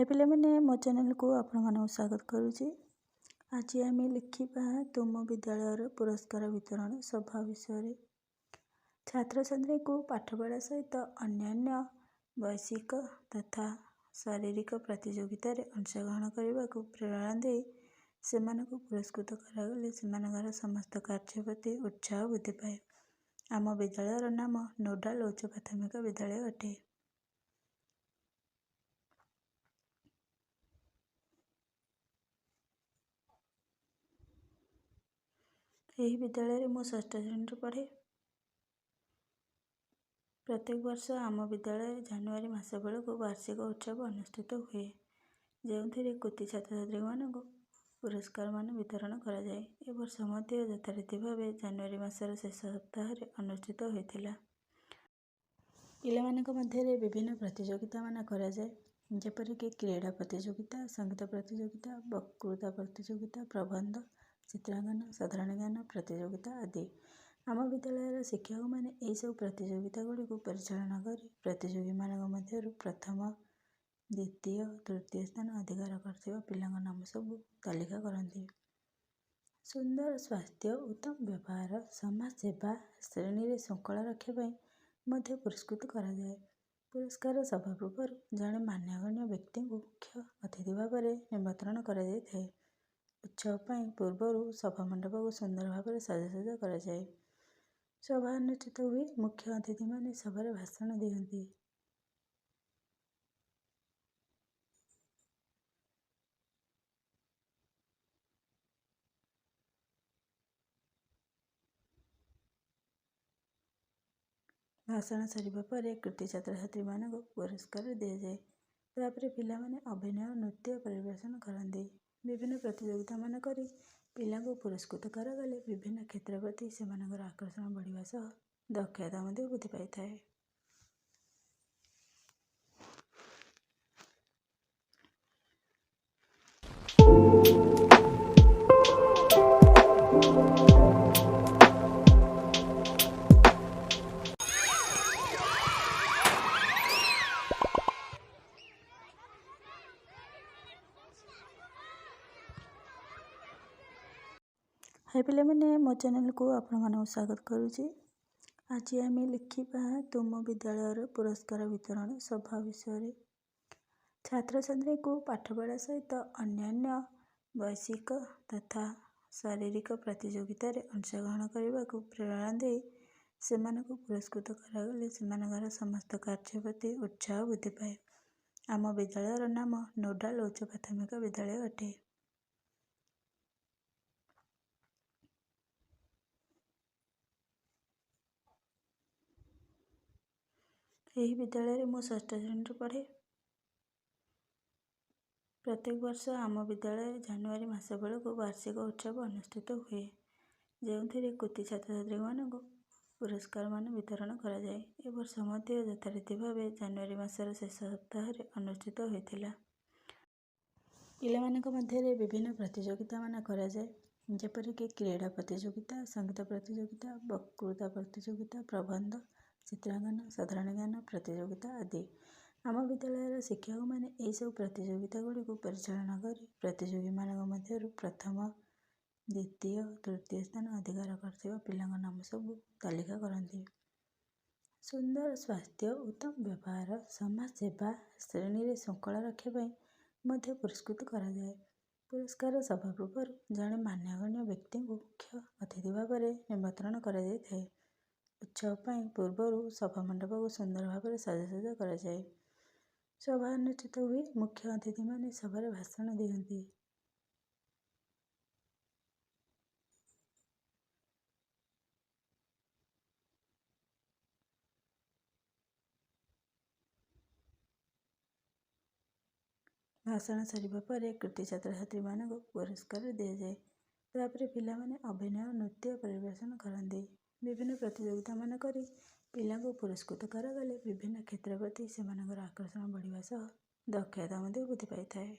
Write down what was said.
हाय पिलामाने मो चैनल को आपण स्वागत करुच्ची। आज आम लिखा तुम विद्यालय पुरस्कार वितरण सभा विषय। छात्र छात्री को पाठपढ़ा सहित अन्यान्य वैश्विक तथा शारीरिक प्रतियोगिता अंशग्रहण करने को प्रेरणा दे सेमानकु पुरस्कृत करागले सेमानकर समस्त कार्य प्रति उत्साह वृद्धि पाए। आम विद्यालयर नाम नोडाल उच्च प्राथमिक विद्यालय अटे। यही विद्यालय में षष्ठ श्रेणी पढ़े। प्रत्येक वर्ष आम विद्यालय जानुआरी मास बेलू वार्षिक उत्सव अनुष्ठित हुए, जो कृति छात्र छात्री मानक पुरस्कार मान वितरण करा जाए। ए वर्ष मध्य यथारीति भाव जानुआरी मासर शेष सप्ताह अनुष्ठित होता। पिलामानक मध्य विभिन्न प्रतियोगिता मान करा जाए, जेपरिक क्रीड़ा प्रतियोगिता, संगीत प्रतियोगिता, वक्तृता प्रतियोगिता, प्रबंध, चित्रांकन, साधारण ज्ञान प्रतियोगिता आदि। आम विद्यालय शिक्षक मैंने यह सब प्रतियोगिता गुड़ी को परिचालना कर प्रतियोगी मानक मध्य प्रथम, द्वितीय, तृतीय स्थान अधिकार करथिबा पिलांक नाम सब तालिका करती। सुंदर स्वास्थ्य, उत्तम व्यवहार, समाज सेवा श्रेणी श्रृंखला रखापी मध्य पुरस्कृत करा जाए। पुरस्कार सभा पूर्व जड़े मान्यगण्य व्यक्ति को मुख्य अतिथि भाव में निमंत्रण करा जाए। उत्सव पूर्व सभा मंडप को सुंदर भाव में साजसज्जा करा जाए। सभा अनुष्ठित हुए मुख्य अतिथि माने सभार भाषण दियंती। भाषण सरिबा परे कृति छात्र छात्री मानक पुरस्कार दि जाए। तापर पिला माने अभिनय नृत्य परिवेशन करती। विभिन्न प्रतियोगिता मान करी पिलांको पुरस्कृत करागले विभिन्न क्षेत्र प्रति सेमानकर आकर्षण बढ़िबा सह दक्षता मध्य वृद्धि पाइथाए। हाय पिलामाने मो चैनल को आपण स्वागत करुच्ची। आज आम लिखा तुम विद्यालय पुरस्कार वितरण सभा विषय। छात्र छात्री को पाठपढ़ा सहित अन्यान्य वैश्विक तथा शारीरिक प्रतियोगिता अंशग्रहण करने को प्रेरणा दे सेमानकु पुरस्कृत करागले सेमानकर समस्त कार्य प्रति उत्साह वृद्धि पाए। आम विद्यालयर नाम नोडाल उच्च प्राथमिक विद्यालय अटे। यही विद्यालय में षष्ठ श्रेणी पढ़े। प्रत्येक वर्ष आम विद्यालय जानुआरी मास बेलू वार्षिक उत्सव अनुष्ठित हुए, जो कृति छात्र छात्री मानक पुरस्कार मान वितरण करा जाए। ए वर्ष मध्य यथारीति भाव जानुआरी मासर शेष सप्ताह अनुष्ठित होता। पिलामानक मध्य विभिन्न प्रतियोगिता मान करा जाए, जेपरिक क्रीड़ा प्रतियोगिता, संगीत प्रतियोगिता, वक्तृता प्रतियोगिता, प्रबंध, चित्रांकन, साधारण ज्ञान प्रतियोगिता आदि। आम विद्यालय शिक्षक मैंने यह सब प्रतियोगिता गुड़ी को परिचालना कर प्रतियोगी मानक मध्य प्रथम, द्वितीय, तृतीय स्थान अधिकार करथिबा पिलांक नाम सब तालिका करती। सुंदर स्वास्थ्य, उत्तम व्यवहार, समाज सेवा श्रेणी श्रृंखला रखापी मध्य पुरस्कृत करा जाए। पुरस्कार सभा पूर्व जड़े मान्यगण्य व्यक्ति को मुख्य अतिथि भाव में निमंत्रण करा जाए। उत्सव पूर्व सभा मंडप को सुंदर भाव में साजसज्जा करा जाए। सभा अनुष्ठित हुए मुख्य अतिथि माने सभार भाषण दियंती। भाषण सरिबा परे कृति छात्र छात्री मानक पुरस्कार दि जाए। तापर पिला माने अभिनय नृत्य परिवेशन करती। विभिन्न प्रतियोगिता मान करी पिलांको पुरस्कृत करागले विभिन्न क्षेत्र प्रति सेमानकर आकर्षण बढ़िबा सह दक्षता मध्य वृद्धि पाइथाए।